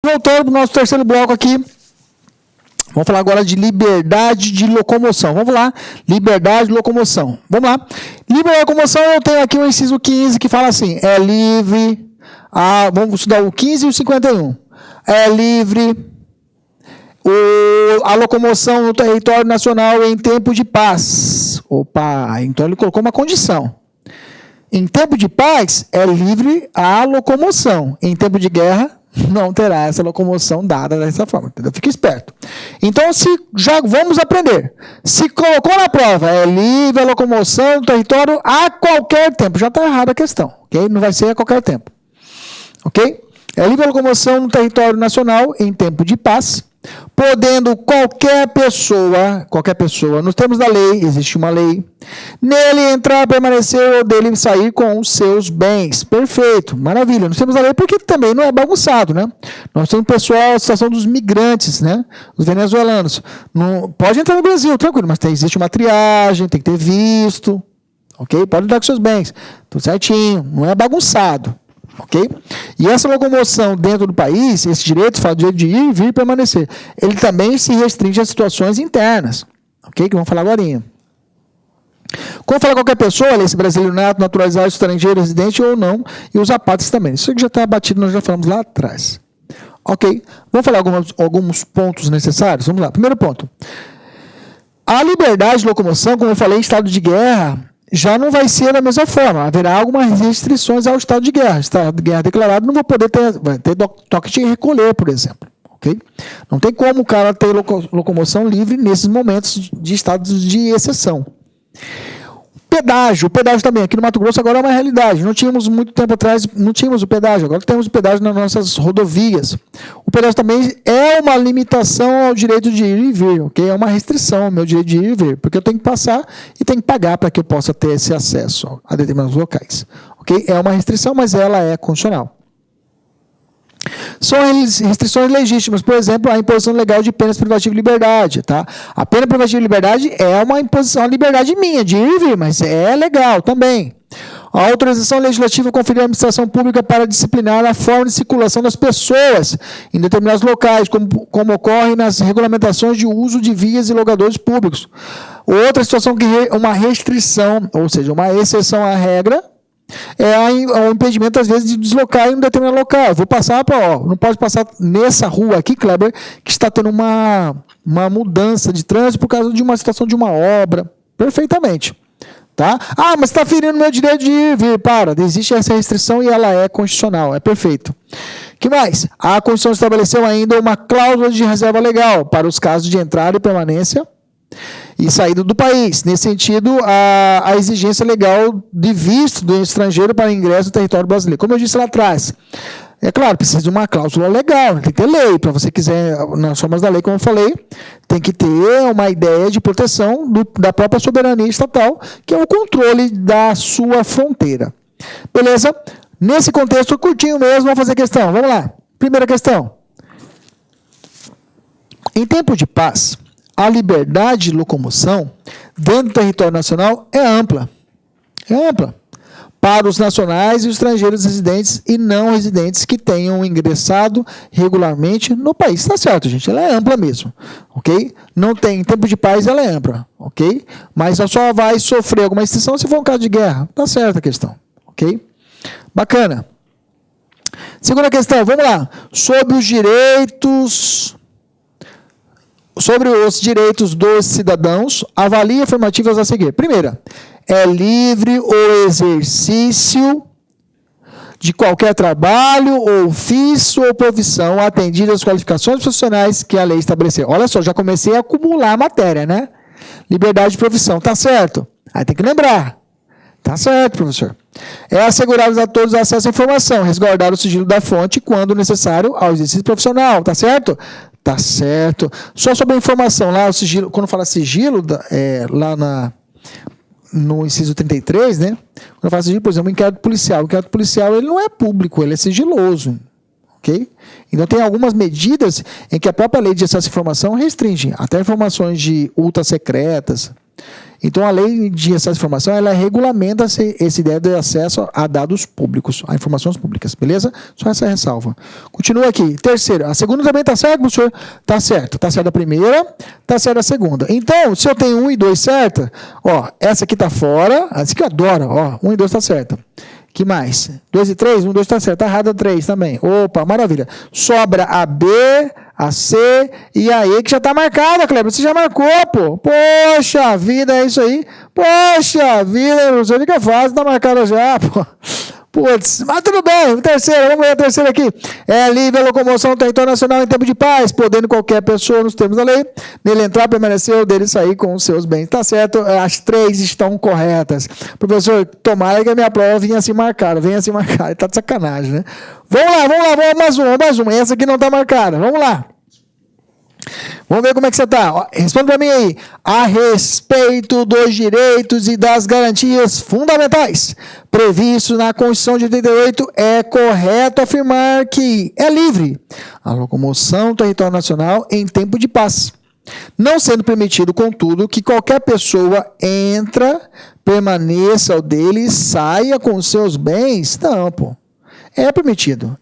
Voltando para o nosso terceiro bloco aqui. Vamos falar agora de liberdade de locomoção. Vamos lá. Liberdade de locomoção. Vamos lá. Liberdade de locomoção, eu tenho aqui o inciso 15 que fala assim. É livre. Vamos estudar o 15 e o 51. É livre a locomoção no território nacional em tempo de paz. Opa, então ele colocou uma condição. Em tempo de paz, é livre a locomoção. Em tempo de guerra, não terá essa locomoção dada dessa forma. Entendeu? Fique esperto. Então, já vamos aprender. Se colocou na prova, é livre a locomoção no território a qualquer tempo. Já está errada a questão. Okay? Não vai ser a qualquer tempo. Ok? É livre a locomoção no território nacional em tempo de paz, podendo qualquer pessoa, nos termos da lei, existe uma lei, nele entrar, permanecer ou dele sair com os seus bens. Perfeito, maravilha. Nós temos a lei porque também não é bagunçado, né? Nós temos pessoal, a situação dos migrantes, né? Os venezuelanos. Não, pode entrar no Brasil, tranquilo, mas existe uma triagem, tem que ter visto, ok? Pode entrar com seus bens, tudo certinho, não é bagunçado. Ok? E essa locomoção dentro do país, esse direito, fala direito de ir, vir e permanecer, ele também se restringe a situações internas. Ok? Que vamos falar agora. Como fala qualquer pessoa, esse brasileiro nato, naturalizado, estrangeiro, residente ou não, e os apátridas também. Isso aqui já está batido, nós já falamos lá atrás. Ok? Vamos falar alguns pontos necessários? Vamos lá. Primeiro ponto. A liberdade de locomoção, como eu falei, em estado de guerra, já não vai ser da mesma forma. Haverá algumas restrições ao estado de guerra. Estado de guerra declarado não vou poder vai ter toque de recolher, por exemplo. Okay? Não tem como o cara ter locomoção livre nesses momentos de estados de exceção. O pedágio também, aqui no Mato Grosso agora é uma realidade. Não tínhamos muito tempo atrás, não tínhamos o pedágio, agora temos o pedágio nas nossas rodovias. O pedágio também é uma limitação ao direito de ir e vir, ok? É uma restrição ao meu direito de ir e vir, porque eu tenho que passar e tenho que pagar para que eu possa ter esse acesso a determinados locais. Ok? É uma restrição, mas ela é condicional. São restrições legítimas, por exemplo, a imposição legal de penas privativas de liberdade. Tá? A pena privativa de liberdade é uma imposição de liberdade minha, de ir e vir, mas é legal também. A autorização legislativa conferida à administração pública para disciplinar a forma de circulação das pessoas em determinados locais, como ocorre nas regulamentações de uso de vias e logadores públicos. Outra situação que é uma restrição, ou seja, uma exceção à regra, é o impedimento, às vezes, de deslocar em um determinado local. Vou passar não pode passar nessa rua aqui, Kleber, que está tendo uma mudança de trânsito por causa de uma situação de uma obra. Perfeitamente. Tá? Mas está ferindo meu direito de ir e vir. Existe essa restrição e ela é constitucional. É perfeito. Que mais? A Constituição estabeleceu ainda uma cláusula de reserva legal para os casos de entrada e permanência e saída do país. Nesse sentido, a exigência legal de visto do estrangeiro para ingresso no território brasileiro. Como eu disse lá atrás, é claro, precisa de uma cláusula legal, tem que ter lei. Para você quiser, nas formas da lei, como eu falei, tem que ter uma ideia de proteção da própria soberania estatal, que é o controle da sua fronteira. Beleza? Nesse contexto curtinho mesmo, vamos fazer a questão. Vamos lá. Primeira questão. Em tempo de paz, a liberdade de locomoção dentro do território nacional é ampla. É ampla. Para os nacionais e os estrangeiros residentes e não residentes que tenham ingressado regularmente no país. Está certo, gente. Ela é ampla mesmo. Ok? Não tem, em tempo de paz, ela é ampla. Ok? Mas ela só vai sofrer alguma restrição se for um caso de guerra. Está certa a questão. Ok? Bacana. Segunda questão, vamos lá. Sobre os direitos dos cidadãos, avalie afirmativas a seguir. Primeira, é livre o exercício de qualquer trabalho, ou ofício ou profissão, atendidas as qualificações profissionais que a lei estabeleceu. Olha só, já comecei a acumular a matéria, né? Liberdade de profissão, tá certo? Aí tem que lembrar. Tá certo, professor. É assegurar a todos acesso à informação, resguardar o sigilo da fonte quando necessário ao exercício profissional, tá certo? Tá certo. Só sobre a informação, lá o sigilo, quando fala sigilo, lá no inciso 33, né? Quando fala sigilo, por exemplo, o inquérito policial. O inquérito policial, ele não é público, ele é sigiloso. ok? Então, tem algumas medidas em que a própria lei de acesso à informação restringe, até informações de ultra secretas. Então, a lei de acesso à informação, ela regulamenta essa ideia de acesso a dados públicos, a informações públicas, beleza? Só essa ressalva. Continua aqui. Terceiro, a segunda também está certa, professor? Está certo. Está certa a primeira, está certa a segunda. Então, se eu tenho 1 e 2 certa, ó, essa aqui está fora, essa aqui eu adoro, ó, 1 e 2 está certa. Que mais? 2 e 3? 1, 2 está certo. Está errado a 3 também. Opa, maravilha. Sobra a B, a C e a E, que já está marcada, Kleber. Você já marcou, pô. Poxa vida, é isso aí. Poxa vida, não sei o que é fácil, está marcada já, pô. Putz, mas tudo bem. Terceira, vamos ver a terceira aqui. É livre a locomoção no território nacional em tempo de paz, podendo qualquer pessoa, nos termos da lei, nele entrar, permanecer ou dele sair com os seus bens. Tá certo, as 3 estão corretas. Professor, tomara que a minha prova venha assim marcada. Tá de sacanagem, né? Vamos lá, mais uma. Essa aqui não tá marcada. Vamos lá. Vamos ver como é que você está. Responde para mim aí. A respeito dos direitos e das garantias fundamentais previstos na Constituição de 88, é correto afirmar que é livre a locomoção no território nacional em tempo de paz, não sendo permitido, contudo, que qualquer pessoa entra, permaneça ao dele e saia com seus bens. Não, pô. É permitido.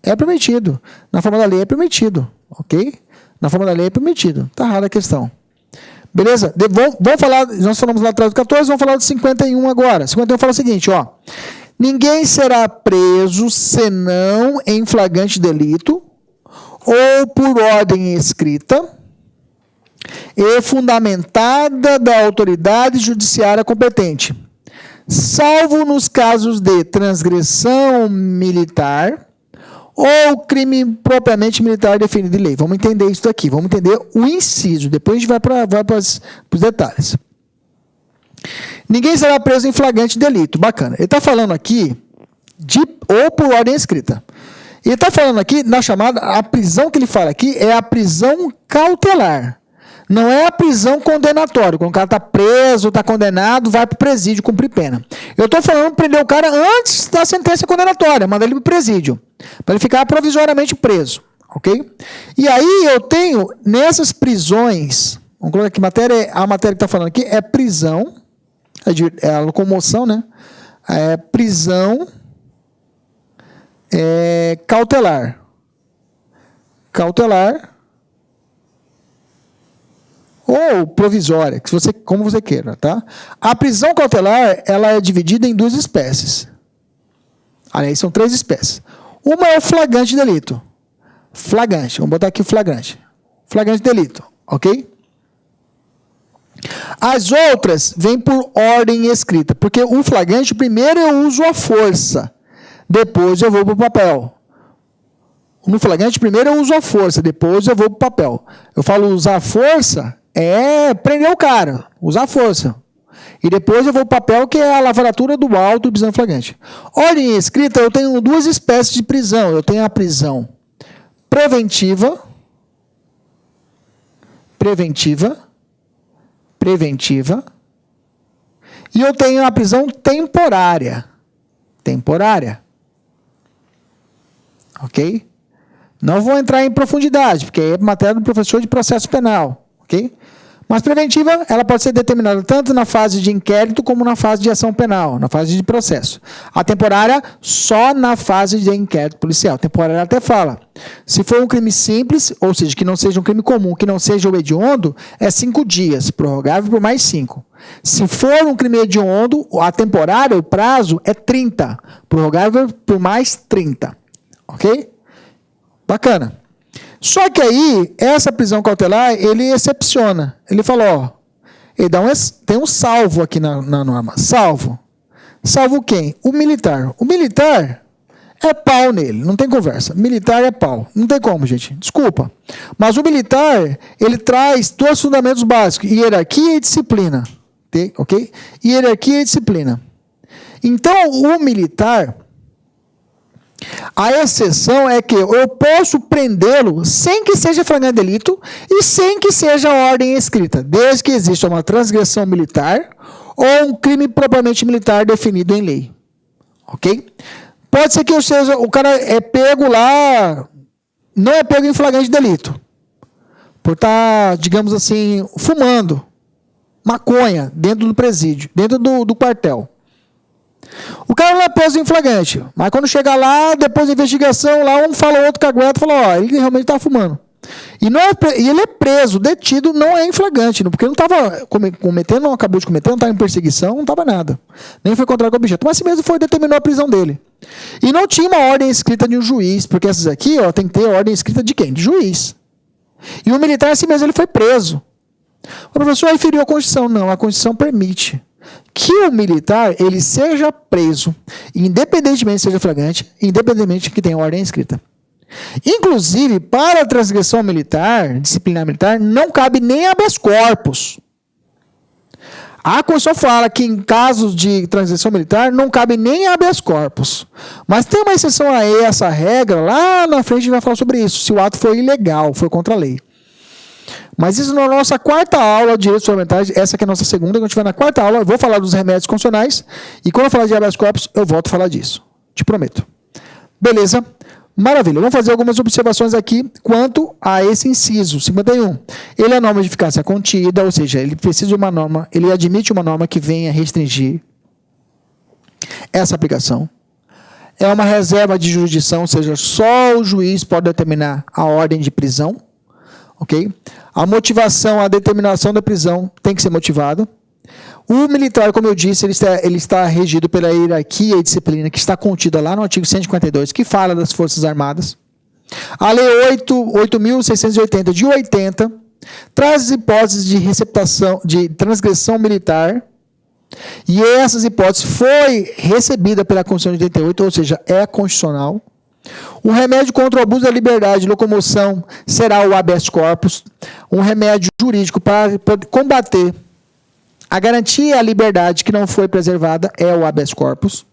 Na forma da lei é permitido, ok? Na forma da lei é permitido. Está errada a questão. Beleza? Vamos falar, nós falamos lá atrás do 14, vamos falar do 51 agora. 51 fala o seguinte, ó. Ninguém será preso senão em flagrante delito ou por ordem escrita e fundamentada da autoridade judiciária competente, salvo nos casos de transgressão militar ou crime propriamente militar definido em lei. Vamos entender isso daqui, vamos entender o inciso, depois a gente vai para os detalhes. Ninguém será preso em flagrante delito, bacana. Ele está falando aqui ou por ordem escrita. Ele está falando aqui na chamada, a prisão que ele fala aqui é a prisão cautelar. Não é a prisão condenatória. Quando o cara está preso, está condenado, vai para o presídio cumprir pena. Eu estou falando de prender o cara antes da sentença condenatória, mandar ele para o presídio, para ele ficar provisoriamente preso. Ok? E aí eu tenho, nessas prisões, vamos colocar aqui, a matéria que está falando aqui é prisão, é a locomoção, né? É prisão cautelar. Cautelar ou provisória, como você queira, tá? A prisão cautelar, ela é dividida em 2 espécies. Aliás, são 3 espécies. Uma é o flagrante delito. Flagrante, vamos botar aqui o flagrante. Flagrante delito, ok? As outras vêm por ordem escrita, porque o flagrante, primeiro eu uso a força, depois eu vou para o papel. No flagrante, primeiro eu uso a força, depois eu vou para o papel. Eu falo usar a força, prender o cara, usar a força. E depois eu vou para o papel, que é a lavratura do auto e prisão flagrante. Ordem escrita, eu tenho 2 espécies de prisão. Eu tenho a prisão preventiva, e eu tenho a prisão temporária. Ok? Não vou entrar em profundidade, porque é matéria do professor de processo penal. Ok? Mas preventiva, ela pode ser determinada tanto na fase de inquérito como na fase de ação penal, na fase de processo. A temporária, só na fase de inquérito policial. A temporária até fala. Se for um crime simples, ou seja, que não seja um crime comum, que não seja o hediondo, é 5 dias, prorrogável por mais 5. Se for um crime hediondo, a temporária, o prazo, é 30, prorrogável por mais 30. Ok? Bacana. Só que aí, essa prisão cautelar, ele excepciona. Ele fala, ele tem um salvo aqui na norma. Salvo. Salvo quem? O militar. O militar é pau nele, não tem conversa. Militar é pau. Não tem como, gente. Desculpa. Mas o militar, ele traz 2 fundamentos básicos. Hierarquia e disciplina. Ok? Hierarquia e disciplina. Então, o militar, a exceção é que eu posso prendê-lo sem que seja flagrante delito e sem que seja ordem escrita, desde que exista uma transgressão militar ou um crime propriamente militar definido em lei. Ok? Pode ser que o cara é pego lá não é pego em flagrante delito. Por estar, digamos assim, fumando maconha dentro do presídio, dentro do quartel. O cara não é preso em flagrante, mas quando chega lá, depois da investigação, lá um fala, outro cagueta, fala, ó, ele realmente está fumando. E ele é preso, detido, não é em flagrante, porque não estava cometendo, não acabou de cometer, não estava em perseguição, não estava nada. Nem foi encontrado com objeto. Mas assim mesmo foi, determinou a prisão dele. E não tinha uma ordem escrita de um juiz, porque essas aqui, ó, tem que ter ordem escrita de quem? De juiz. E o militar, assim mesmo, ele foi preso. O professor inferiu a Constituição. Não, a Constituição permite que o militar ele seja preso, independentemente seja flagrante, independentemente que tenha ordem escrita. Inclusive, para a transgressão militar, disciplinar militar, não cabe nem habeas corpus. A Constituição fala que em casos de transgressão militar não cabe nem habeas corpus. Mas tem uma exceção a essa regra, lá na frente a gente vai falar sobre isso, se o ato foi ilegal, foi contra a lei. Mas isso na nossa quarta aula de direitos fundamentais, essa que é a nossa segunda, que a gente vai na quarta aula, eu vou falar dos remédios constitucionais, e quando eu falar de habeas corpus, eu volto a falar disso. Te prometo. Beleza? Maravilha. Vamos fazer algumas observações aqui quanto a esse inciso 51. Ele é norma de eficácia contida, ou seja, ele precisa de uma norma, ele admite uma norma que venha restringir essa aplicação. É uma reserva de jurisdição, ou seja, só o juiz pode determinar a ordem de prisão. Ok? A motivação, a determinação da prisão tem que ser motivada. O militar, como eu disse, ele está regido pela hierarquia e disciplina que está contida lá no artigo 152, que fala das Forças Armadas. A Lei 8.680 de 80 traz hipóteses de receptação, de transgressão militar, e essas hipóteses foi recebida pela Constituição de 88, ou seja, é constitucional. O remédio contra o abuso da liberdade de locomoção será o habeas corpus, um remédio jurídico para combater a garantia à liberdade que não foi preservada é o habeas corpus.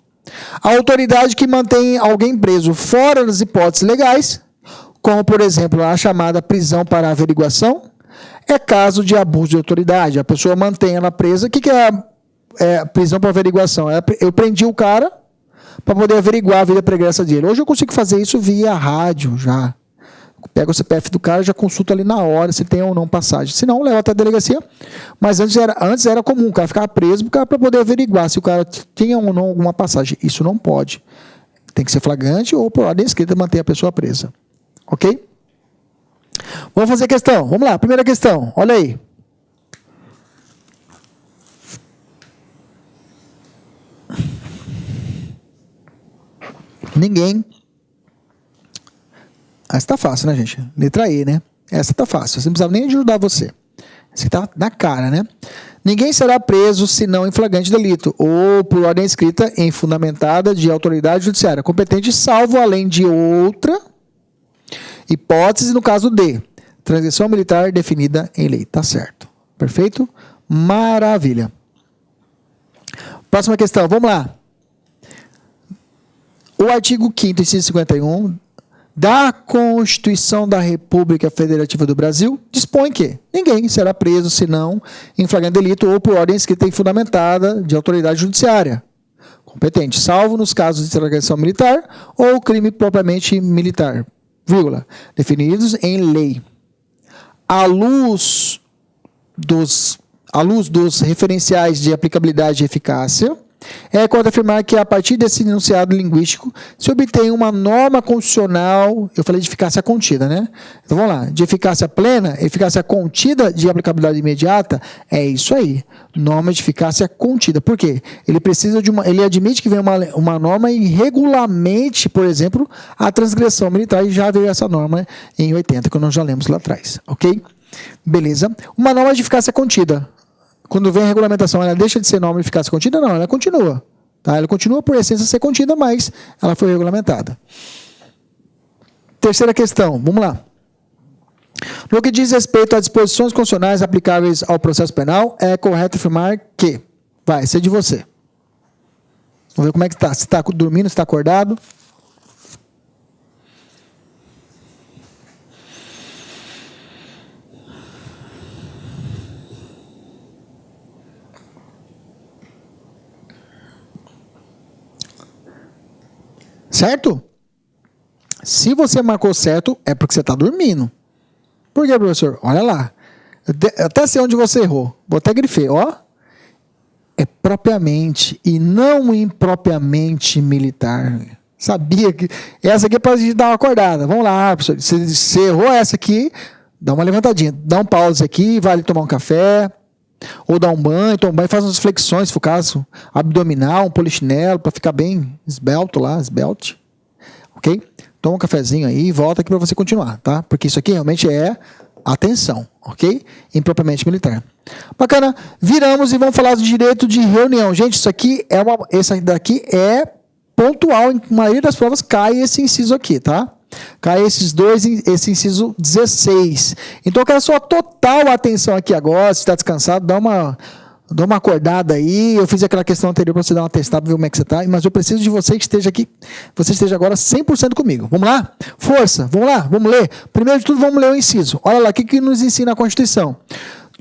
A autoridade que mantém alguém preso fora das hipóteses legais, como, por exemplo, a chamada prisão para averiguação, é caso de abuso de autoridade. A pessoa mantém ela presa. O que é prisão para averiguação? Eu prendi o cara para poder averiguar a vida pregressa dele. Hoje eu consigo fazer isso via rádio já. Pega o CPF do cara, já consulta ali na hora se tem ou não passagem. Se não, leva até a delegacia. Mas antes era comum o cara ficar preso para poder averiguar se o cara tinha ou não alguma passagem. Isso não pode. Tem que ser flagrante ou por ordem escrita manter a pessoa presa. Ok? Vamos fazer questão. Vamos lá, primeira questão. Olha aí. Ninguém. Essa tá fácil, né, gente? Letra E, né? Essa tá fácil. Você não precisava nem ajudar você. Essa aqui tá na cara, né? Ninguém será preso senão em flagrante delito ou por ordem escrita em fundamentada de autoridade judiciária competente, salvo além de outra hipótese no caso de transgressão militar definida em lei. Tá certo. Perfeito? Maravilha. Próxima questão. Vamos lá. O artigo 5º, inciso 51 da Constituição da República Federativa do Brasil dispõe que ninguém será preso senão em flagrante delito ou por ordem escrita e fundamentada de autoridade judiciária competente, salvo nos casos de transgressão militar ou crime propriamente militar, vírgula, definidos em lei. À luz dos referenciais de aplicabilidade e eficácia, é correto afirmar que a partir desse enunciado linguístico se obtém uma norma constitucional, eu falei de eficácia contida, né? Então vamos lá, de eficácia plena, eficácia contida de aplicabilidade imediata, é isso aí, norma de eficácia contida. Por quê? Ele admite que vem uma norma e regulamente, por exemplo, a transgressão militar, e já veio essa norma em 80, que nós já lemos lá atrás, ok? Beleza. Uma norma de eficácia contida. Quando vem a regulamentação, ela deixa de ser norma de eficácia contida? Não, ela continua. Tá? Ela continua por essência ser contida, mas ela foi regulamentada. Terceira questão, vamos lá. No que diz respeito a disposições constitucionais aplicáveis ao processo penal, é correto afirmar que... Vai, esse é de você. Vamos ver como é que está. Se está dormindo, se está acordado. Certo? Se você marcou certo, é porque você está dormindo. Por quê, professor? Olha lá. Eu até sei onde você errou. Vou até grifar, ó. É propriamente e não impropriamente militar. Sabia que... Essa aqui é para a gente dar uma acordada. Vamos lá, professor. Você errou essa aqui, dá uma levantadinha. Dá um pause aqui, vale tomar um café. Ou dar um banho, toma um banho, faz umas flexões, se for o caso. Abdominal, um polichinelo, para ficar bem esbelto lá, esbelte. Ok? Toma um cafezinho aí e volta aqui para você continuar, tá? Porque isso aqui realmente é atenção, ok? Impropriamente militar. Bacana. Viramos e vamos falar do direito de reunião. Gente, esse daqui é pontual. Em maioria das provas cai esse inciso aqui, tá? Cai esse inciso 16. Então eu quero a sua total atenção aqui agora. Se está descansado, dá uma acordada aí. Eu fiz aquela questão anterior para você dar uma testada, para ver como é que você está. Mas eu preciso de você que esteja aqui, você esteja agora 100% comigo. Vamos lá? Força, vamos lá, vamos ler. Primeiro de tudo, vamos ler o inciso. Olha lá, o que nos ensina a Constituição?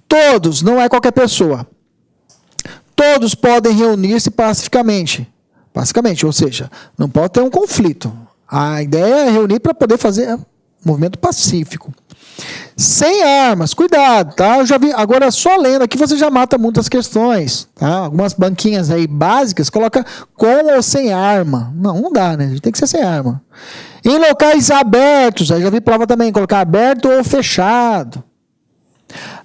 Todos, não é qualquer pessoa. Todos podem reunir-se pacificamente. Pacificamente, ou seja, não pode ter um conflito. A ideia é reunir para poder fazer movimento pacífico. Sem armas, cuidado, tá? Eu já vi, agora só lendo aqui você já mata muitas questões, tá? Algumas banquinhas aí básicas, coloca com ou sem arma. Não dá, né? Tem que ser sem arma. Em locais abertos, aí já vi prova também, colocar aberto ou fechado.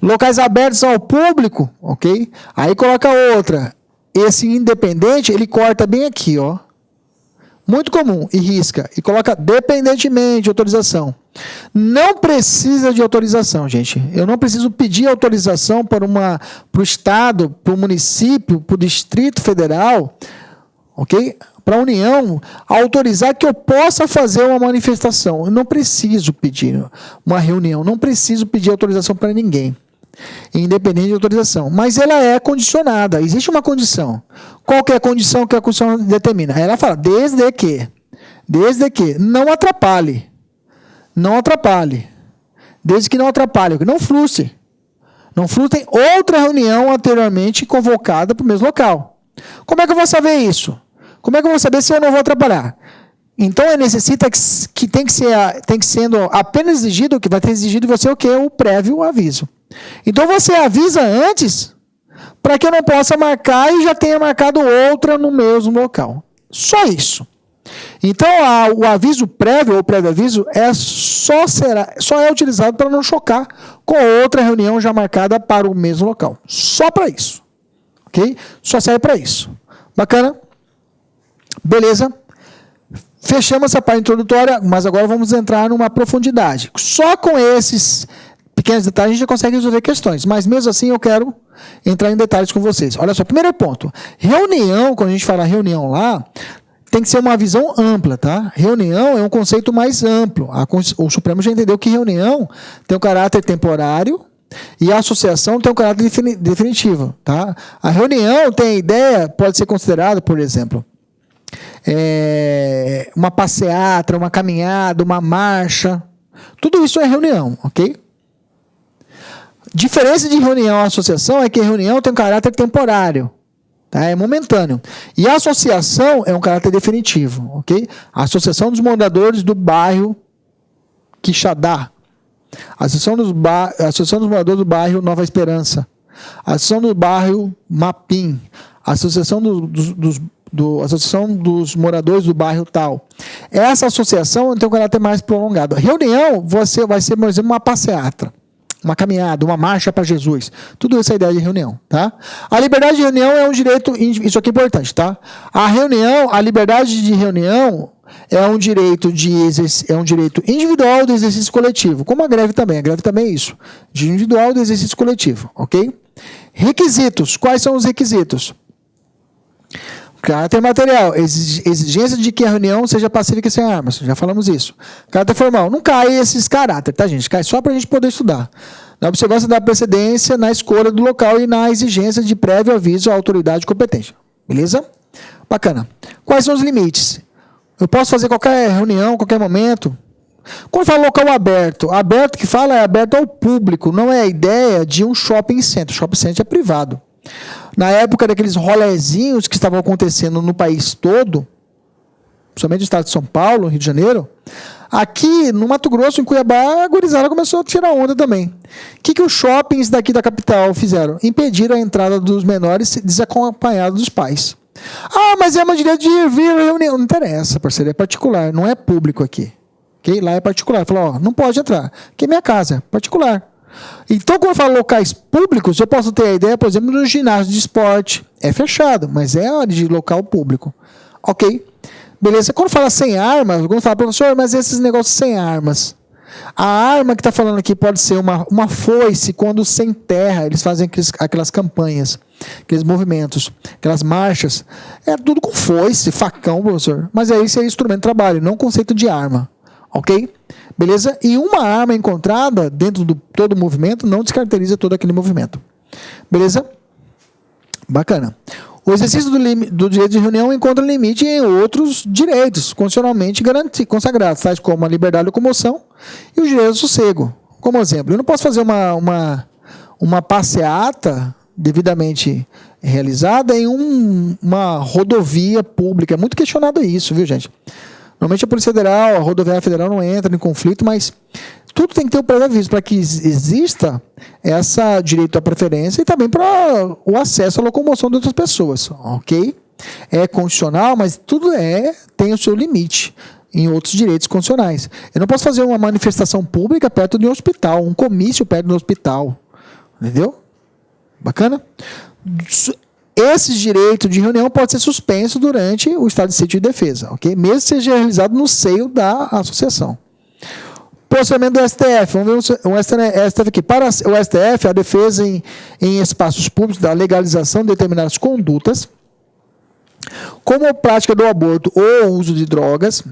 Locais abertos ao público, ok? Aí coloca outra. Esse independente, ele corta bem aqui, ó. Muito comum, e risca. E coloca dependentemente de autorização. Não precisa de autorização, gente. Eu não preciso pedir autorização para o Estado, para o município, para o Distrito Federal, ok? Para a União, autorizar que eu possa fazer uma manifestação. Eu não preciso pedir uma reunião, não preciso pedir autorização para ninguém. Independente de autorização. Mas ela é condicionada. Existe uma condição. Qual que é a condição que a Constituição determina? Ela fala, desde que não atrapalhe. Não atrapalhe. Desde que não atrapalhe, que não frustre. Não frustrem outra reunião anteriormente convocada para o mesmo local. Como é que eu vou saber isso? Como é que eu vou saber se eu não vou atrapalhar? Então, necessita que tem que sendo apenas exigido, que vai ter exigido de você o quê? O prévio aviso. Então, você avisa antes para que eu não possa marcar e já tenha marcado outra no mesmo local. Só isso. Então, o aviso prévio ou prévio aviso só é utilizado para não chocar com outra reunião já marcada para o mesmo local. Só para isso. Ok? Só serve para isso. Bacana? Beleza? Fechamos essa parte introdutória, mas agora vamos entrar numa profundidade. Só com esses pequenos detalhes a gente já consegue resolver questões, mas mesmo assim eu quero entrar em detalhes com vocês. Olha só, primeiro ponto. Reunião, quando a gente fala reunião lá, tem que ser uma visão ampla, tá? Reunião é um conceito mais amplo. O Supremo já entendeu que reunião tem um caráter temporário e a associação tem um caráter definitivo, tá? A reunião tem a ideia, pode ser considerada, por exemplo, uma passeata, uma caminhada, uma marcha. Tudo isso é reunião, ok? Diferença de reunião e associação é que a reunião tem um caráter temporário, tá? É momentâneo. E a associação é um caráter definitivo, ok? A Associação dos Moradores do Bairro Quixadá. A Associação dos Moradores do Bairro Nova Esperança. A Associação do Bairro Mapim. A Associação Associação dos Moradores do Bairro tal. Essa associação tem um caráter mais prolongado. A reunião vai ser, por exemplo, uma passeata, uma caminhada, uma marcha para Jesus. Tudo isso é a ideia de reunião, tá? A liberdade de reunião é um direito, isso aqui é importante, tá? A liberdade de reunião é um direito individual do exercício coletivo, como a greve também. A greve também é isso, de individual do exercício coletivo, ok? Requisitos. Quais são os requisitos? Caráter material, exigência de que a reunião seja pacífica e sem armas. Já falamos isso. Caráter formal. Não cai esses caráteres, tá, gente? Cai só para a gente poder estudar. Na observância da precedência, na escolha do local e na exigência de prévio aviso à autoridade competente. Beleza? Bacana. Quais são os limites? Eu posso fazer qualquer reunião, qualquer momento. Quando fala local aberto, aberto que fala é aberto ao público. Não é a ideia de um shopping center. Shopping center é privado. Na época daqueles rolezinhos que estavam acontecendo no país todo, principalmente no estado de São Paulo, Rio de Janeiro, Aqui, no Mato Grosso, em Cuiabá, a gurizada começou a tirar onda também. O que os shoppings daqui da capital fizeram? Impediram a entrada dos menores desacompanhados dos pais. Ah, mas é uma direito de ir, vir, reunião. Não interessa, parceiro, é particular, não é público aqui. Okay? Lá é particular. Falou, ó, não pode entrar. Aqui é minha casa, é particular. Então, quando eu falo locais públicos, eu posso ter a ideia, por exemplo, do ginásio de esporte. É fechado, mas é de local público. Ok? Beleza? Quando fala sem armas, alguns falam, professor, mas esses negócios sem armas. A arma que está falando aqui pode ser uma foice, quando sem terra, eles fazem aquelas campanhas, aqueles movimentos, aquelas marchas. É tudo com foice, facão, professor. Mas isso é instrumento de trabalho, não conceito de arma. Ok? Beleza? E uma arma encontrada dentro do todo o movimento não descaracteriza todo aquele movimento. Beleza? Bacana. O exercício do direito de reunião encontra limite em outros direitos constitucionalmente consagrados, tais como a liberdade de locomoção e o direito ao sossego. Como exemplo, eu não posso fazer uma passeata devidamente realizada em uma rodovia pública. É muito questionado isso, viu, gente? Normalmente a Polícia Federal, a Rodoviária Federal não entra em conflito, mas tudo tem que ter o prévio aviso para que exista esse direito à preferência e também para o acesso à locomoção de outras pessoas, ok? É constitucional, mas tudo tem o seu limite em outros direitos constitucionais. Eu não posso fazer uma manifestação pública perto de um hospital, um comício perto do hospital, entendeu? Bacana? Esse direito de reunião pode ser suspenso durante o estado de sítio e defesa, ok? Mesmo que seja realizado no seio da associação. Posicionamento do STF. Vamos ver o STF aqui. Para o STF, a defesa em espaços públicos da legalização de determinadas condutas, como a prática do aborto ou o uso de drogas,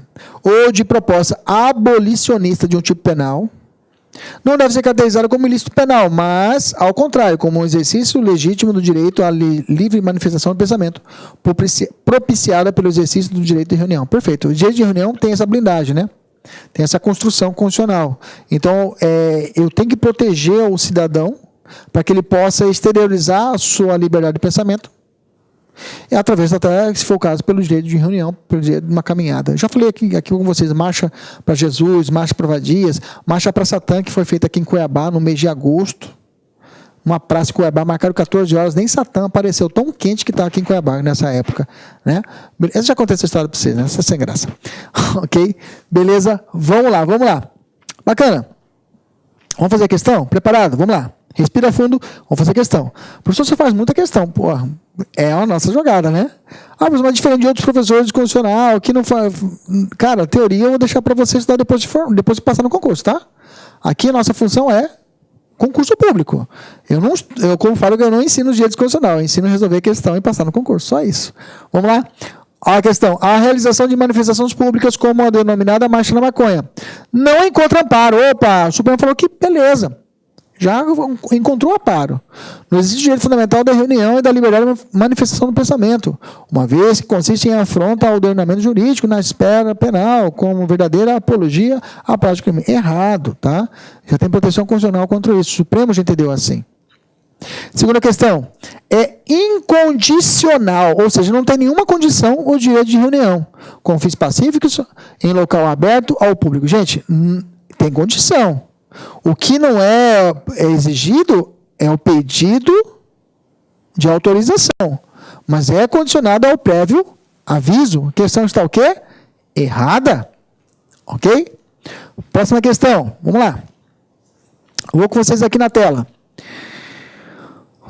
ou de proposta abolicionista de um tipo penal, não deve ser caracterizado como ilícito penal, mas, ao contrário, como um exercício legítimo do direito à livre manifestação do pensamento, propiciada pelo exercício do direito de reunião. Perfeito. O direito de reunião tem essa blindagem, né? Tem essa construção constitucional. Então, eu tenho que proteger o cidadão para que ele possa exteriorizar a sua liberdade de pensamento, através, até, se for o caso, pelo direito de reunião, pelo direito de uma caminhada. Já falei aqui com vocês, marcha para Jesus, marcha para Vadias, marcha para Satã, que foi feita aqui em Cuiabá, no mês de agosto. Uma praça em Cuiabá, marcaram 14 horas, nem Satã apareceu, tão quente que estava aqui em Cuiabá nessa época. Né? Essa já contei essa história para vocês, né? Essa é sem graça. Ok? Beleza? Vamos lá. Bacana. Vamos fazer a questão? Preparado? Vamos lá. Respira fundo, vamos fazer a questão. Professor, você faz muita questão. Pô, é a nossa jogada, né? Ah, mas diferente de outros professores de constitucional, que não faz... Cara, teoria eu vou deixar para você estudar depois de passar no concurso, tá? Aqui a nossa função é concurso público. Como falo, eu não ensino os direitos constitucional, eu ensino a resolver a questão e passar no concurso. Só isso. Vamos lá? A questão. A realização de manifestações públicas como a denominada Marcha da Maconha não encontra amparo. Opa, o Supremo falou que beleza. Já encontrou amparo. Não existe direito fundamental da reunião e da liberdade de manifestação do pensamento, uma vez que consiste em afronta ao ordenamento jurídico na esfera penal, como verdadeira apologia à prática do crime. Errado, tá? Já tem proteção constitucional contra isso. O Supremo já entendeu assim. Segunda questão. É incondicional, ou seja, não tem nenhuma condição o direito de reunião, com fins pacíficos, em local aberto ao público. Gente, tem condição. O que não é exigido é o pedido de autorização, mas é condicionado ao prévio aviso. A questão está o quê? Errada. Ok? Próxima questão. Vamos lá. Vou com vocês aqui na tela.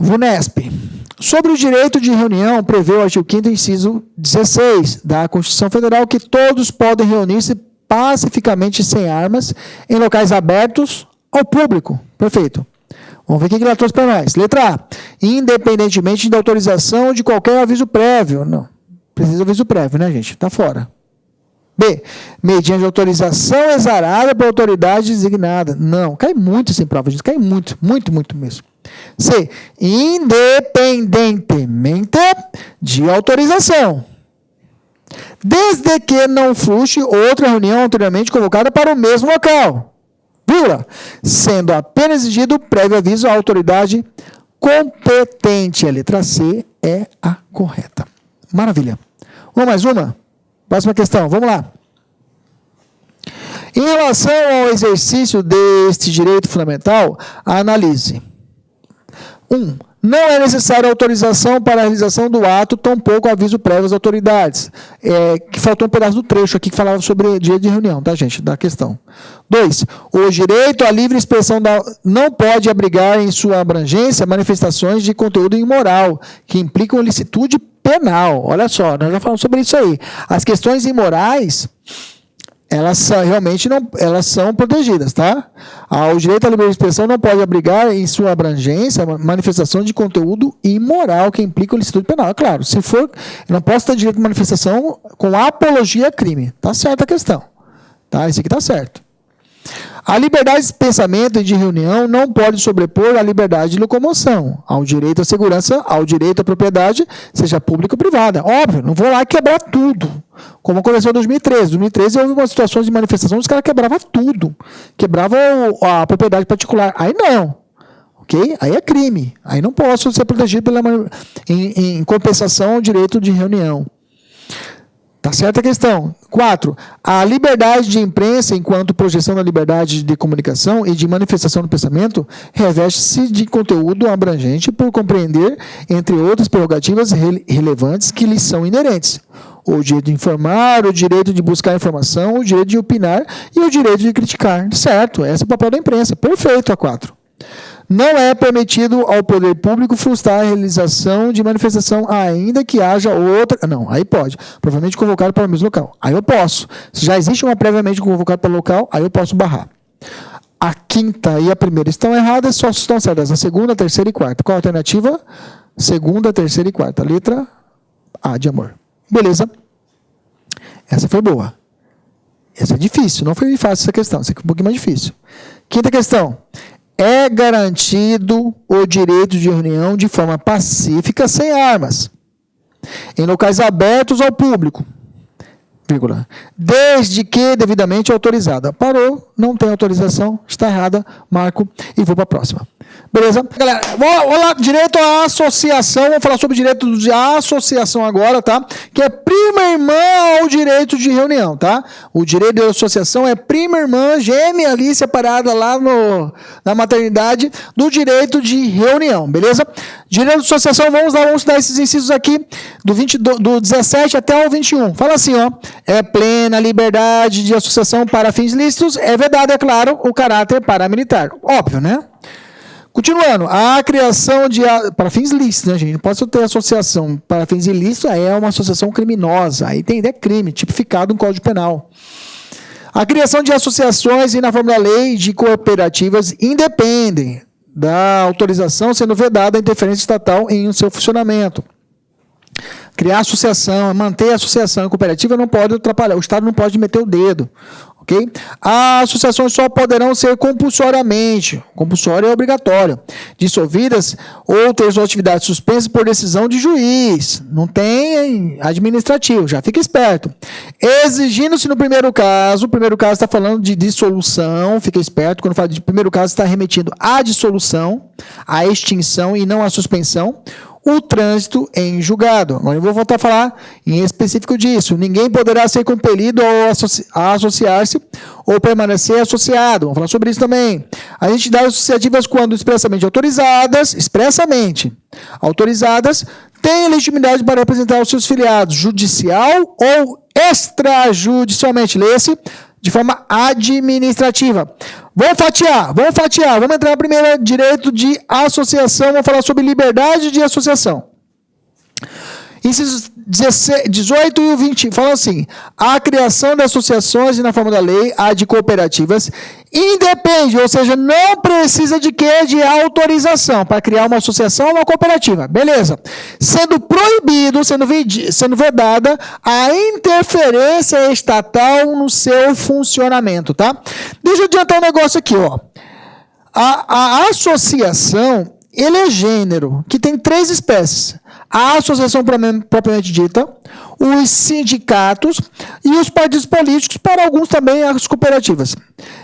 VUNESP. Sobre o direito de reunião, prevê o artigo 5º, inciso 16 da Constituição Federal, que todos podem reunir-se pacificamente sem armas, em locais abertos ao público. Perfeito. Vamos ver o que ele trouxe para nós. Letra A. Independentemente da autorização ou de qualquer aviso prévio. Não. Precisa de aviso prévio, né, gente? Está fora. B. Mediante autorização exarada por autoridade designada. Não. Cai muito sem prova, gente. Cai muito mesmo. C. Independentemente de autorização, desde que não fluxe outra reunião anteriormente convocada para o mesmo local, vírgula, sendo apenas exigido prévio aviso à autoridade competente. A letra C é a correta. Maravilha. Vamos mais uma? Próxima questão, vamos lá. Em relação ao exercício deste direito fundamental, analise. 1. Não é necessária autorização para a realização do ato, tampouco aviso prévio às autoridades. Que faltou um pedaço do trecho aqui que falava sobre dia de reunião, tá, gente? Da questão. 2. O direito à livre expressão não pode abrigar em sua abrangência manifestações de conteúdo imoral, que implicam ilicitude penal. Olha só, nós já falamos sobre isso aí. As questões imorais, elas realmente não, elas são protegidas, tá? O direito à livre expressão não pode abrigar em sua abrangência manifestação de conteúdo imoral que implica o ilicitude penal. É claro, se for, não posso ter direito de manifestação com apologia a crime. Tá certa a questão. Tá? Isso aqui tá certo. A liberdade de pensamento e de reunião não pode sobrepor a liberdade de locomoção, ao direito à segurança, ao direito à propriedade, seja pública ou privada. Óbvio, não vou lá quebrar tudo, como aconteceu em 2013. Em 2013 houve umas situações de manifestação, os caras quebravam tudo, quebravam a propriedade particular. Aí não, ok? Aí é crime, aí não posso ser protegido em compensação ao direito de reunião. Tá certa a questão. 4. A liberdade de imprensa, enquanto projeção da liberdade de comunicação e de manifestação do pensamento, reveste-se de conteúdo abrangente por compreender, entre outras prerrogativas relevantes que lhes são inerentes. O direito de informar, o direito de buscar informação, o direito de opinar e o direito de criticar. Certo, esse é o papel da imprensa. Perfeito, a 4. Não é permitido ao poder público frustrar a realização de manifestação, ainda que haja outra... Não, aí pode. Provavelmente convocado para o mesmo local. Aí eu posso. Se já existe uma previamente convocada para o local, aí eu posso barrar. A 5ª e a 1ª estão erradas, só estão certas a 2ª, 3ª e 4ª. Qual a alternativa? 2ª, 3ª e 4ª. Letra A de amor. Beleza. Essa foi boa. Essa é difícil. Não foi fácil essa questão. Essa aqui é um pouquinho mais difícil. 5ª questão. É garantido o direito de reunião de forma pacífica, sem armas, em locais abertos ao público, vírgula, desde que devidamente autorizada. Parou, não tem autorização, está errada, marco e vou para a próxima. Beleza? Galera, vamos lá, direito à associação, vamos falar sobre direito de associação agora, tá? Que é prima irmã ao direito de reunião, tá? O direito de associação é prima irmã, gêmea ali, separada lá na maternidade, do direito de reunião, beleza? Direito de associação, vamos dar esses incisos aqui, do 17 até o 21. Fala assim, ó, é plena liberdade de associação para fins lícitos, é vedado, é claro, o caráter paramilitar. Óbvio, né? Continuando, a criação de... para fins lícitos, né, gente? Não pode ter associação para fins ilícitos, aí é uma associação criminosa. Aí é crime, tipificado no Código Penal. A criação de associações e na forma da lei de cooperativas independem da autorização sendo vedada a interferência estatal em seu funcionamento. Criar associação, manter a associação cooperativa não pode atrapalhar, o Estado não pode meter o dedo. Okay? As associações só poderão ser compulsoriamente, compulsório é obrigatório, dissolvidas ou ter suas atividades suspensas por decisão de juiz. Não tem administrativo, já fica esperto. Exigindo-se no primeiro caso, o primeiro caso está falando de dissolução, fica esperto, quando fala de primeiro caso está remetindo à dissolução, à extinção e não à suspensão, o trânsito em julgado. Agora eu vou voltar a falar em específico disso. Ninguém poderá ser compelido a associar-se ou permanecer associado. Vamos falar sobre isso também. As entidades associativas, quando expressamente autorizadas, têm legitimidade para representar os seus filiados judicial ou extrajudicialmente. Lê-se de forma administrativa. Vamos fatiar. Vamos entrar na primeira, direito de associação. Vamos falar sobre liberdade de associação. Incisos 18 e 20 falam assim: a criação de associações e na forma da lei, a de cooperativas, independe, ou seja, não precisa de quê? De autorização para criar uma associação ou uma cooperativa. Beleza. Sendo proibido, sendo vedada a interferência estatal no seu funcionamento, tá? Deixa eu adiantar um negócio aqui, ó. A associação, ele é gênero, que tem 3 espécies. A associação propriamente dita, os sindicatos e os partidos políticos, para alguns também as cooperativas.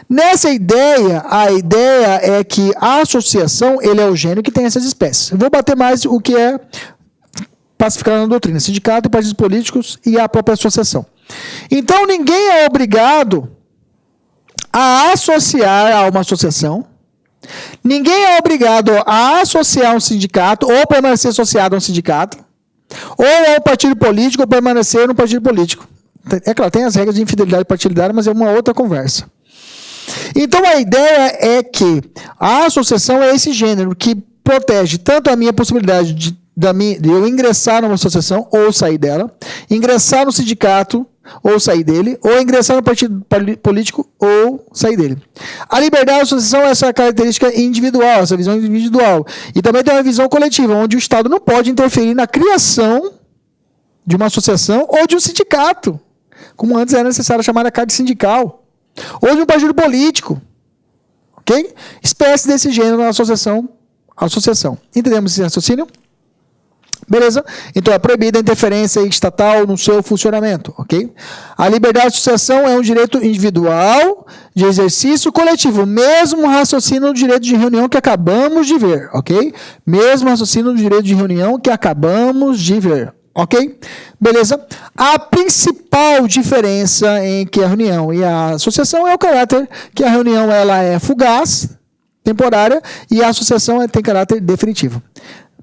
Nessa ideia, a ideia é que a associação, ele é o gênero que tem essas espécies. Eu vou bater mais o que é pacificado na doutrina, sindicato, partidos políticos e a própria associação. Então, ninguém é obrigado a associar a uma associação. Ninguém é obrigado a associar um sindicato ou permanecer associado a um sindicato, ou ao partido político ou permanecer no partido político. É claro, tem as regras de infidelidade partidária, mas é uma outra conversa. Então, a ideia é que a associação é esse gênero que protege tanto a minha possibilidade de eu ingressar numa associação ou sair dela, ingressar no sindicato ou sair dele, ou ingressar no partido político ou sair dele. A liberdade de associação é essa característica individual, essa visão individual. E também tem uma visão coletiva, onde o Estado não pode interferir na criação de uma associação ou de um sindicato, como antes era necessário chamar a carta sindical, ou de um partido político. Ok? Espécie desse gênero na associação. Entendemos esse raciocínio? Beleza? Então é proibida a interferência estatal no seu funcionamento, ok? A liberdade de associação é um direito individual de exercício coletivo, mesmo raciocínio do direito de reunião que acabamos de ver, ok? Mesmo raciocínio do direito de reunião que acabamos de ver, ok? Beleza? A principal diferença entre a reunião e a associação é o caráter que a reunião ela é fugaz, temporária, e a associação tem caráter definitivo.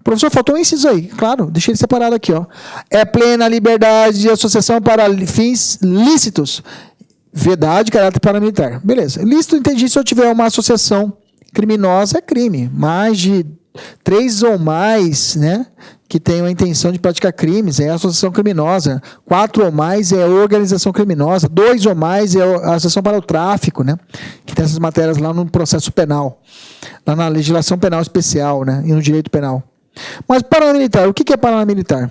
Professor, faltou um inciso aí. Claro, deixei ele separado aqui. Ó. É plena liberdade de associação para fins lícitos. Vedado de caráter paramilitar. Beleza. Lícito, entendi, se eu tiver uma associação criminosa, é crime. Mais de 3 ou mais, né, que tenham a intenção de praticar crimes, é associação criminosa. 4 ou mais é organização criminosa. 2 ou mais é a associação para o tráfico, né, que tem essas matérias lá no processo penal, lá na legislação penal especial, né, e no direito penal. Mas paramilitar, o que é paramilitar?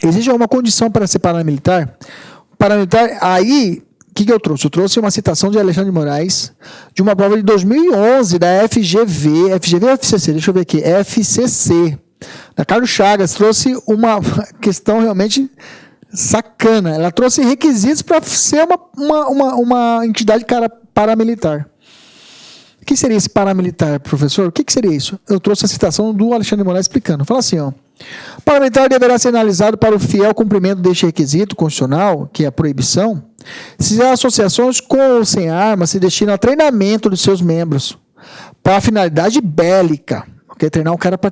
Existe uma condição para ser paramilitar? Paramilitar, aí, o que eu trouxe? Eu trouxe uma citação de Alexandre de Moraes, de uma prova de 2011 da FGV ou FCC? Deixa eu ver aqui, FCC. Da Carlos Chagas, trouxe uma questão realmente sacana. Ela trouxe requisitos para ser uma entidade paramilitar. O que seria esse paramilitar, professor? O que seria isso? Eu trouxe a citação do Alexandre de Moraes explicando. Fala assim, ó. Paramilitar deverá ser analisado para o fiel cumprimento deste requisito constitucional, que é a proibição, se as associações com ou sem armas se destinam a treinamento dos seus membros para a finalidade bélica. Okay? Treinar o cara para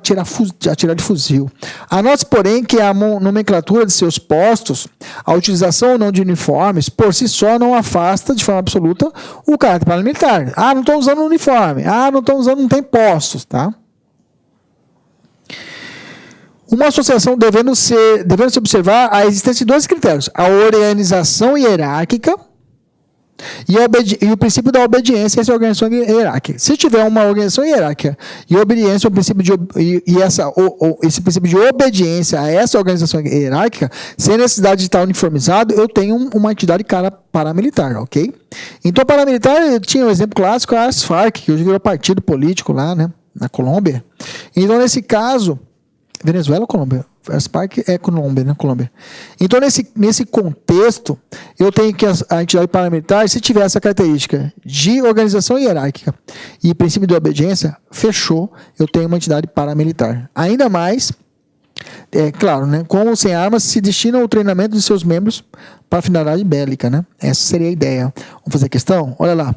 atirar de fuzil. Anote, porém, que a nomenclatura de seus postos, a utilização ou não de uniformes, por si só não afasta de forma absoluta o caráter paramilitar. Ah, não estou usando uniforme. Ah, não estou usando, não tem postos, tá? Uma associação devendo se observar a existência de 2 critérios: a organização hierárquica e o princípio da obediência a essa organização hierárquica. Se tiver uma organização hierárquica e obediência ao princípio esse princípio de obediência a essa organização hierárquica, sem necessidade de estar uniformizado, eu tenho uma entidade paramilitar, ok? Então, paramilitar, tinha um exemplo clássico, as Farc, que hoje virou partido político lá, né, na Colômbia. Então, nesse caso, Venezuela ou Colômbia? As Farc é Colômbia, né? Colômbia. Então, nesse contexto, eu tenho que a entidade paramilitar, se tiver essa característica de organização hierárquica e princípio de obediência, fechou, eu tenho uma entidade paramilitar. Ainda mais, claro, né, com ou sem armas, se destinam ao treinamento de seus membros para a finalidade bélica, né? Essa seria a ideia. Vamos fazer a questão? Olha lá.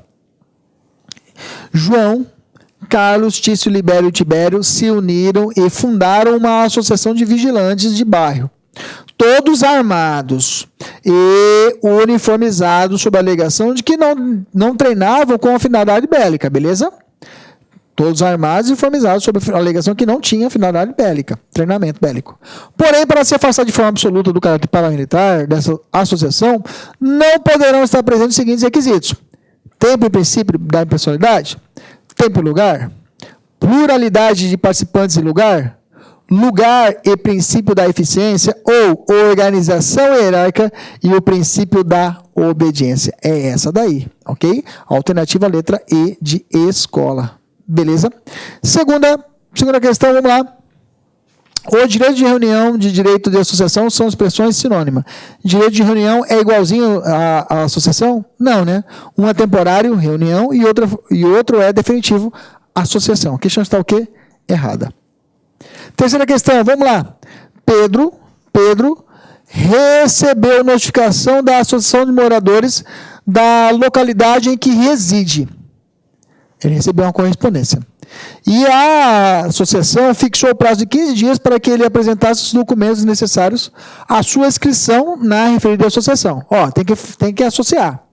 João, Carlos, Tício, Libério e Tibério se uniram e fundaram uma associação de vigilantes de bairro, todos armados e uniformizados sob a alegação de que não treinavam com a finalidade bélica, beleza? Todos armados e uniformizados sob a alegação que não tinha finalidade bélica, treinamento bélico. Porém, para se afastar de forma absoluta do caráter paramilitar dessa associação, não poderão estar presentes os seguintes requisitos: tempo e princípio da impessoalidade, tempo e lugar, pluralidade de participantes e lugar e princípio da eficiência ou organização hierárquica e o princípio da obediência. É essa daí, ok? Alternativa letra E de escola. Beleza? Segunda questão, vamos lá. O direito de reunião e direito de associação são expressões sinônimas. Direito de reunião é igualzinho à associação? Não, né? Um é temporário, reunião, e outro é definitivo, associação. A questão está o quê? Errada. Terceira questão, vamos lá. Pedro recebeu notificação da Associação de Moradores da localidade em que reside. Ele recebeu uma correspondência. E a associação fixou o prazo de 15 dias para que ele apresentasse os documentos necessários à sua inscrição na referida associação. Ó, tem que associar.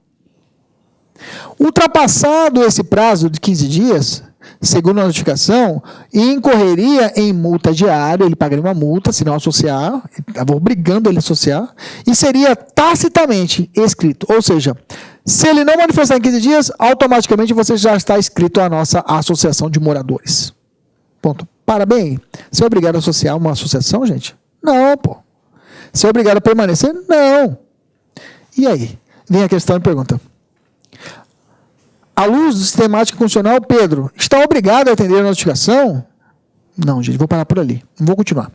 Ultrapassado esse prazo de 15 dias, segundo a notificação, incorreria em multa diária, ele pagaria uma multa se não associar, estava obrigando ele a associar, e seria tacitamente inscrito. Ou seja, se ele não manifestar em 15 dias, automaticamente você já está inscrito à nossa associação de moradores. Ponto. Parabéns. Você é obrigado a associar uma associação, gente? Não, pô. Você é obrigado a permanecer? Não. E aí? Vem a questão e pergunta. À luz do sistemática funcional, Pedro, está obrigado a atender a notificação? Não, gente, vou parar por ali. Não vou continuar.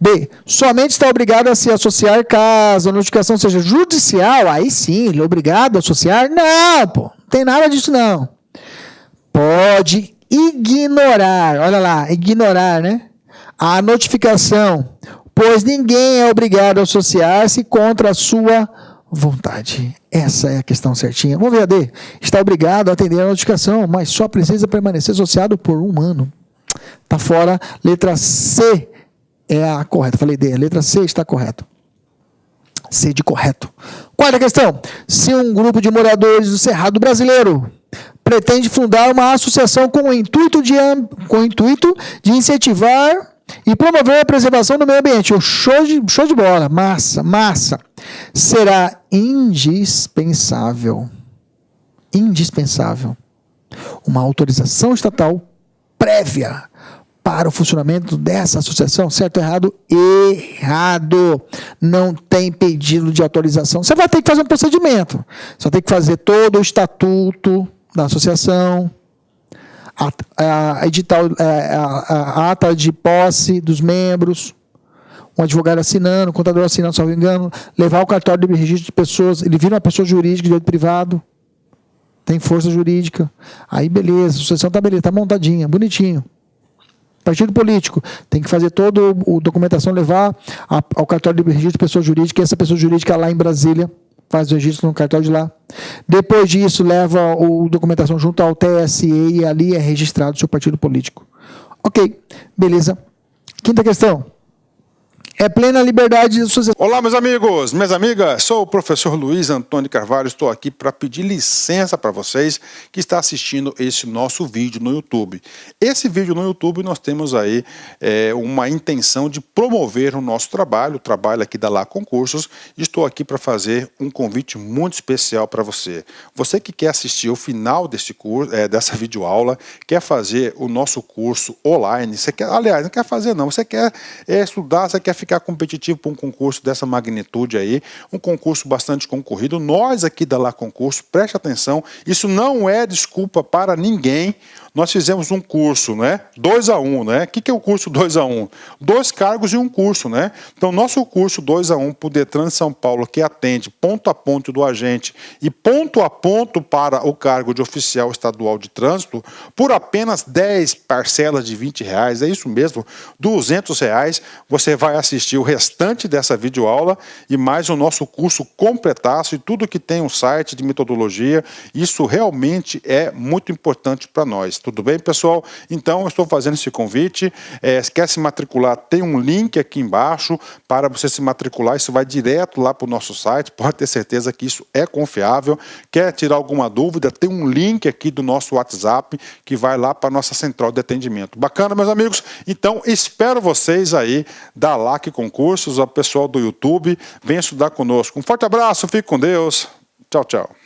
B, somente está obrigado a se associar caso a notificação seja judicial? Aí sim, ele é obrigado a associar? Não, pô, não tem nada disso não. Pode ignorar, olha lá, ignorar, né? A notificação, pois ninguém é obrigado a associar-se contra a sua vontade. Essa é a questão certinha. Vamos ver a D. Está obrigado a atender a notificação, mas só precisa permanecer associado por 1 ano. Está fora. Letra C é a correta. Falei D. A letra C está correta. C de correto. Quarta questão. Se um grupo de moradores do Cerrado Brasileiro pretende fundar uma associação com o intuito de incentivar e promover a preservação do meio ambiente. Show de bola. Massa. Será indispensável uma autorização estatal prévia para o funcionamento dessa associação. Certo ou errado? Errado. Não tem pedido de autorização. Você vai ter que fazer um procedimento. Você vai ter que fazer todo o estatuto da associação, a ata de posse dos membros, um advogado assinando, um contador assinando, se não me engano, levar o cartório de registro de pessoas, ele vira uma pessoa jurídica de direito privado, tem força jurídica, aí beleza, a associação está beleza, está montadinha, bonitinho. Partido político, tem que fazer toda a documentação, levar ao cartório de registro de pessoa jurídica, e essa pessoa jurídica lá em Brasília faz o registro no cartório de lá. Depois disso, leva a documentação junto ao TSE e ali é registrado o seu partido político. Ok, beleza. Quinta questão. É plena liberdade de associação. Olá, meus amigos, minhas amigas, sou o professor Luiz Antônio Carvalho, estou aqui para pedir licença para vocês que estão assistindo esse nosso vídeo no YouTube. Esse vídeo no YouTube nós temos aí uma intenção de promover o nosso trabalho, o trabalho aqui da Lá Concursos, e estou aqui para fazer um convite muito especial para você. Você que quer assistir o final desse curso, dessa videoaula, quer fazer o nosso curso online, você quer, aliás, não quer fazer não, você quer estudar, você quer ficar competitivo para um concurso dessa magnitude aí, um concurso bastante concorrido. Nós aqui da Lá Concurso, preste atenção, isso não é desculpa para ninguém. Nós fizemos um curso, né? 2-a-1, né? O que é o curso 2-a-1? 2 cargos e um curso, né? Então, nosso curso 2-a-1 para o Detran de São Paulo, que atende ponto a ponto do agente e ponto a ponto para o cargo de oficial estadual de trânsito, por apenas 10 parcelas de R$20, é isso mesmo, R$200, você vai assistir o restante dessa videoaula e mais o nosso curso completaço e tudo que tem um site de metodologia. Isso realmente é muito importante para nós. Tudo bem, pessoal? Então, eu estou fazendo esse convite. Se quer se matricular, tem um link aqui embaixo para você se matricular. Isso vai direto lá para o nosso site. Pode ter certeza que isso é confiável. Quer tirar alguma dúvida, tem um link aqui do nosso WhatsApp que vai lá para a nossa central de atendimento. Bacana, meus amigos? Então, espero vocês aí da LAC Concursos, o pessoal do YouTube. Venha estudar conosco. Um forte abraço, fique com Deus. Tchau, tchau.